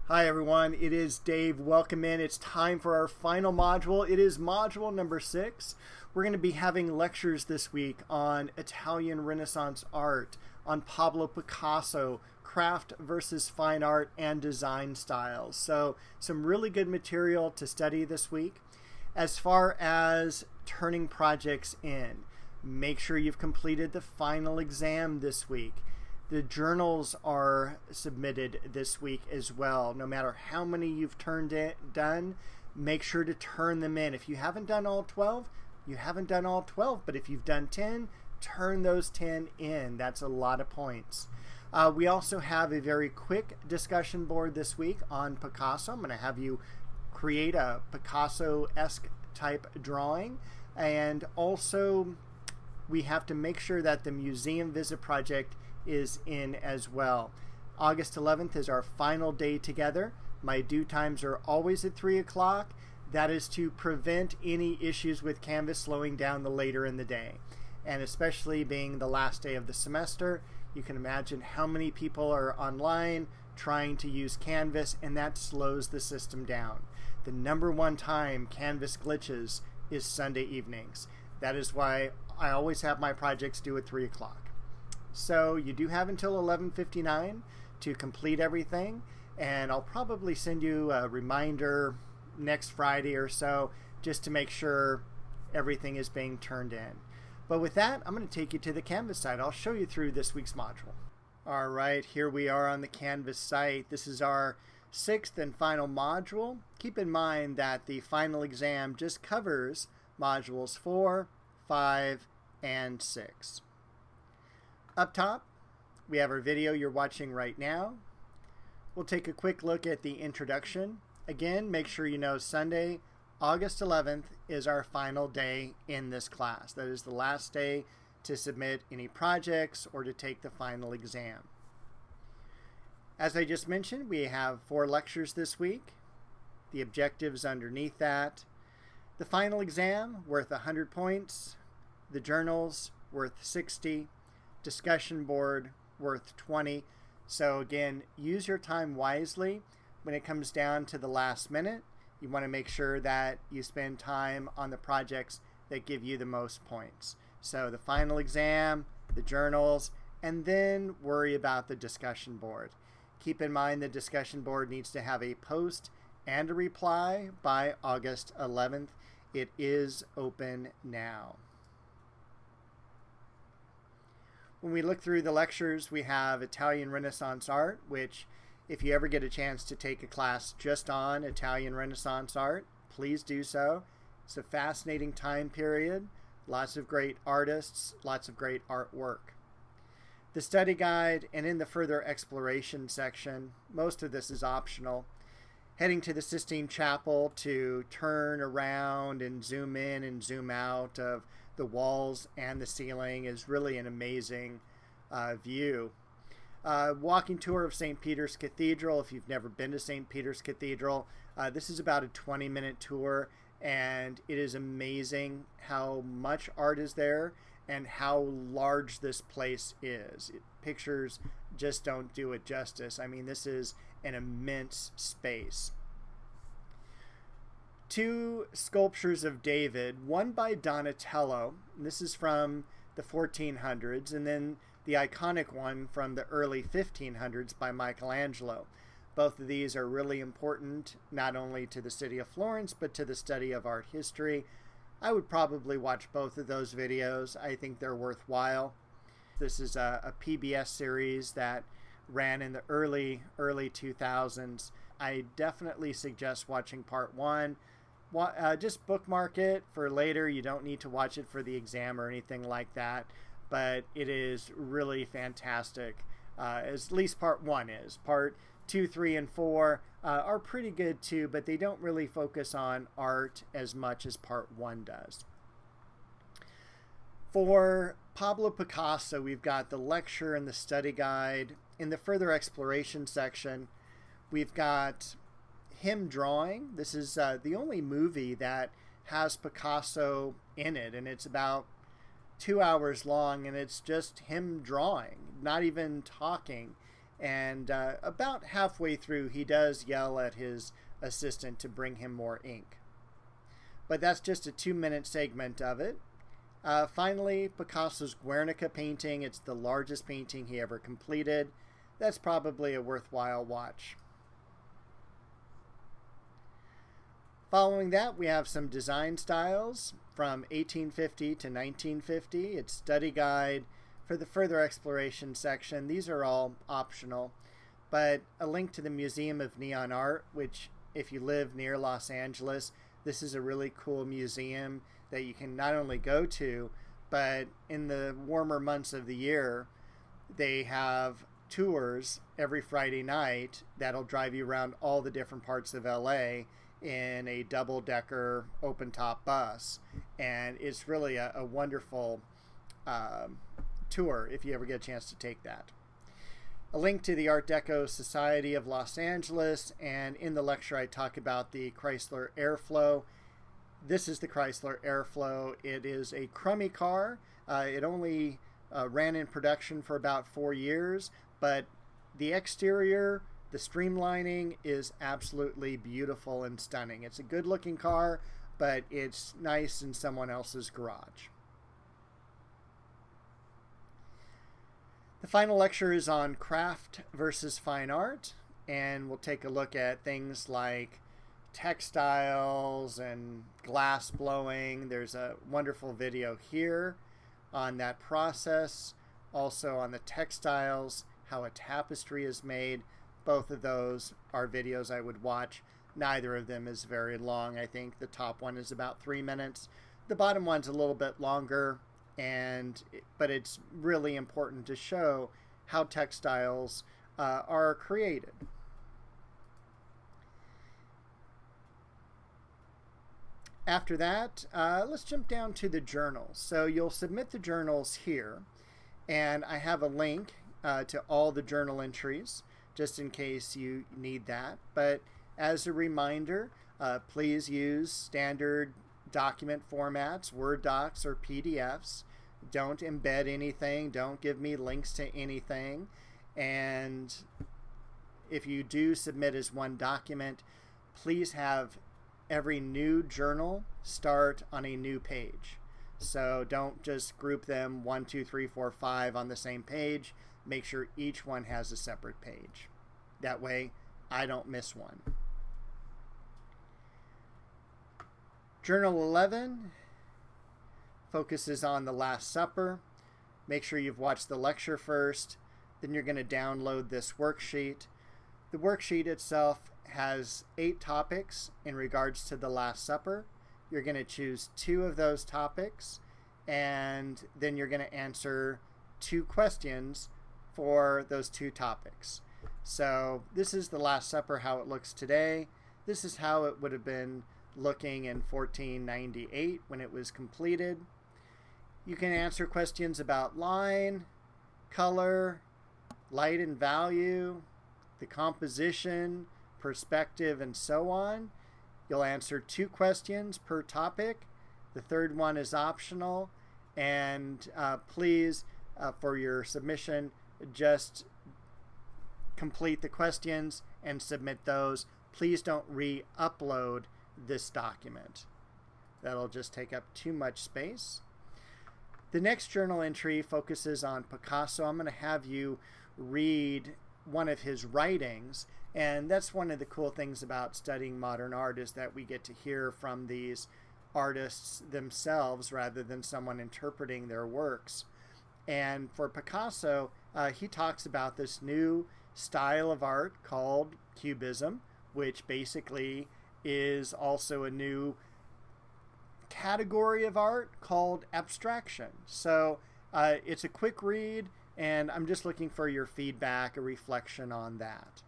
Hi everyone, it is Dave. Welcome in. It's time for our final module. It is module number 6. We're going to be having lectures this week on Italian Renaissance art, on Pablo Picasso, craft versus fine art, and design styles. So some really good material to study this week. As far as turning projects in, make sure you've completed the final exam this week. The journals are submitted this week as well. No matter how many you've done, make sure to turn them in. If you haven't done all 12, you haven't done all 12. But if you've done 10, turn those 10 in. That's a lot of points. We also have a very quick discussion board this week on Picasso. I'm going to have you create a Picasso-esque type drawing. And also, we have to make sure that the museum visit project is in as well. August 11th is our final day together. My due times are always at 3 o'clock. That is to prevent any issues with Canvas slowing down the later in the day. And especially being the last day of the semester, you can imagine how many people are online trying to use Canvas, and that slows the system down. The number one time Canvas glitches is Sunday evenings. That is why I always have my projects due at 3 o'clock. So you do have until 11:59 to complete everything, and I'll probably send you a reminder next Friday or so just to make sure everything is being turned in. But with that, I'm going to take you to the Canvas site. I'll show you through this week's module. All right, here we are on the Canvas site. This is our 6th and final module. Keep in mind that the final exam just covers modules 4, 5, and 6. Up top, we have our video you're watching right now. We'll take a quick look at the introduction. Again, make sure you know Sunday, August 11th is our final day in this class. That is the last day to submit any projects or to take the final exam. As I just mentioned, we have 4 lectures this week. The objectives underneath that. The final exam worth 100 points. The journals worth 60. Discussion board worth 20. So again, use your time wisely. When it comes down to the last minute, you want to make sure that you spend time on the projects that give you the most points. So the final exam, the journals, and then worry about the discussion board. Keep in mind the discussion board needs to have a post and a reply by August 11th. It is open now. When we look through the lectures, we have Italian Renaissance art, which if you ever get a chance to take a class just on Italian Renaissance art, please do so. It's a fascinating time period, lots of great artists, lots of great artwork. The study guide, and in the further exploration section, most of this is optional. Heading to the Sistine Chapel to turn around and zoom in and zoom out of the walls and the ceiling is really an amazing view. Walking tour of St. Peter's Cathedral. If you've never been to St. Peter's Cathedral, this is about a 20-minute tour, and it is amazing how much art is there and how large this place is. Pictures just don't do it justice. I mean, this is an immense space. 2 sculptures of David, one by Donatello, and this is from the 1400s, and then the iconic one from the early 1500s by Michelangelo. Both of these are really important, not only to the city of Florence, but to the study of art history. I would probably watch both of those videos. I think they're worthwhile. This is a PBS series that ran in the early 2000s. I definitely suggest watching part 1. Just bookmark it for later. You don't need to watch it for the exam or anything like that, but it is really fantastic. At least part 1 is. Part 2, 3, and 4 are pretty good too, but they don't really focus on art as much as part 1 does. For Pablo Picasso, we've got the lecture and the study guide. In the further exploration section, we've got him drawing. This is the only movie that has Picasso in it, and it's about 2 hours long, and it's just him drawing, not even talking. And about halfway through, he does yell at his assistant to bring him more ink. But that's just a 2-minute segment of it. Finally, Picasso's Guernica painting. It's the largest painting he ever completed. That's probably a worthwhile watch. Following that, we have some design styles from 1850 to 1950. It's study guide for the further exploration section. These are all optional, but a link to the Museum of Neon Art, which if you live near Los Angeles, this is a really cool museum that you can not only go to, but in the warmer months of the year, they have tours every Friday night that'll drive you around all the different parts of LA in a double-decker open-top bus. And it's really a wonderful tour if you ever get a chance to take that. A link to the Art Deco Society of Los Angeles, and in the lecture I talk about the Chrysler Airflow. This is the Chrysler Airflow. It is a crummy car. It only ran in production for about 4 years, but the exterior, the streamlining is absolutely beautiful and stunning. It's a good-looking car, but it's nice in someone else's garage. The final lecture is on craft versus fine art, and we'll take a look at things like textiles and glass blowing. There's a wonderful video here on that process. Also on the textiles, how a tapestry is made. Both of those are videos I would watch. Neither of them is very long. I think the top one is about 3 minutes. The bottom one's a little bit longer, but it's really important to show how textiles are created. After that, let's jump down to the journals. So you'll submit the journals here, and I have a link to all the journal entries just in case you need that. But as a reminder, please use standard document formats, Word docs or PDFs. Don't embed anything. Don't give me links to anything. And if you do submit as one document, please have every new journal start on a new page. So don't just group them 1, 2, 3, 4, 5 on the same page. Make sure each one has a separate page. That way I don't miss one. Journal 11 focuses on the Last Supper. Make sure you've watched the lecture first. Then you're going to download this worksheet. The worksheet itself has 8 topics in regards to the Last Supper. You're going to choose 2 of those topics, and then you're going to answer 2 questions for those 2 topics. So this is the Last Supper, how it looks today. This is how it would have been looking in 1498 when it was completed. You can answer questions about line, color, light and value, the composition, perspective, and so on. You'll answer 2 questions per topic. The third one is optional. And please, for your submission, just complete the questions and submit those. Please don't re-upload this document. That'll just take up too much space. The next journal entry focuses on Picasso. I'm going to have you read one of his writings, and that's one of the cool things about studying modern art, is that we get to hear from these artists themselves rather than someone interpreting their works. And for Picasso, he talks about this new style of art called Cubism, which basically is also a new category of art called abstraction. So it's a quick read, and I'm just looking for your feedback, a reflection on that.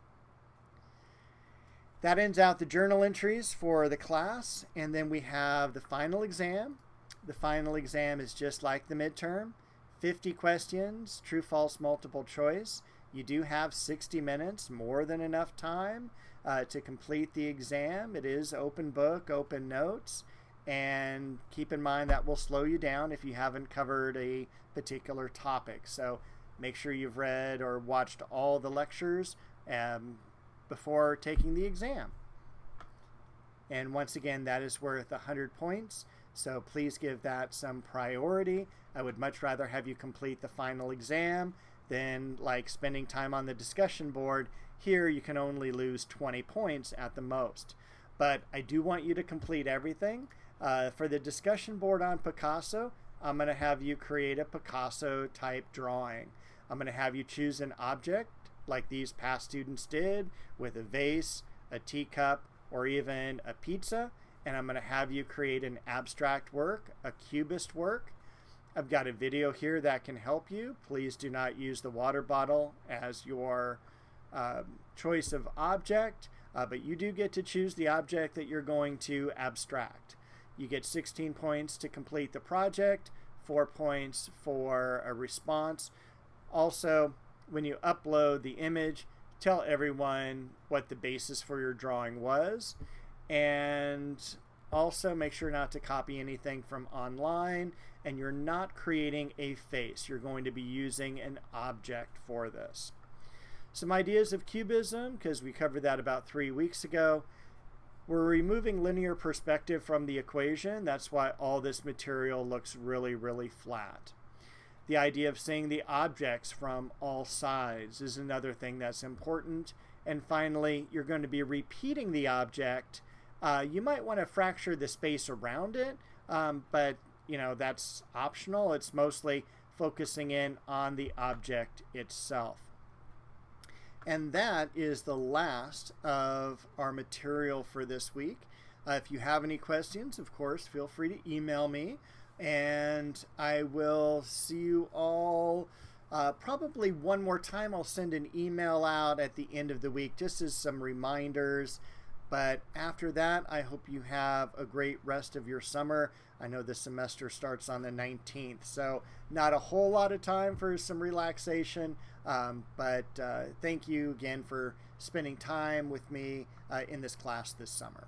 That ends out the journal entries for the class, and then we have the final exam. The final exam is just like the midterm. 50 questions, true, false, multiple choice. You do have 60 minutes, more than enough time to complete the exam. It is open book, open notes, and keep in mind that will slow you down if you haven't covered a particular topic. So make sure you've read or watched all the lectures before taking the exam. And once again, that is worth 100 points, so please give that some priority. I would much rather have you complete the final exam than like spending time on the discussion board. Here you can only lose 20 points at the most. But I do want you to complete everything. For the discussion board on Picasso, I'm going to have you create a Picasso type drawing. I'm going to have you choose an object like these past students did with a vase, a teacup, or even a pizza. And I'm going to have you create an abstract work, a cubist work. I've got a video here that can help you. Please do not use the water bottle as your choice of object, but you do get to choose the object that you're going to abstract. You get 16 points to complete the project, 4 points for a response. Also, when you upload the image, tell everyone what the basis for your drawing was, and also make sure not to copy anything from online, and you're not creating a face. You're going to be using an object for this. Some ideas of cubism, because we covered that about 3 weeks ago. We're removing linear perspective from the equation. That's why all this material looks really, really flat. The idea of seeing the objects from all sides is another thing that's important. And finally, you're going to be repeating the object. You might want to fracture the space around it, but that's optional. It's mostly focusing in on the object itself. And that is the last of our material for this week. If you have any questions, of course, feel free to email me. And I will see you all probably one more time. I'll send an email out at the end of the week just as some reminders. But after that, I hope you have a great rest of your summer. I know the semester starts on the 19th, so not a whole lot of time for some relaxation. But thank you again for spending time with me in this class this summer.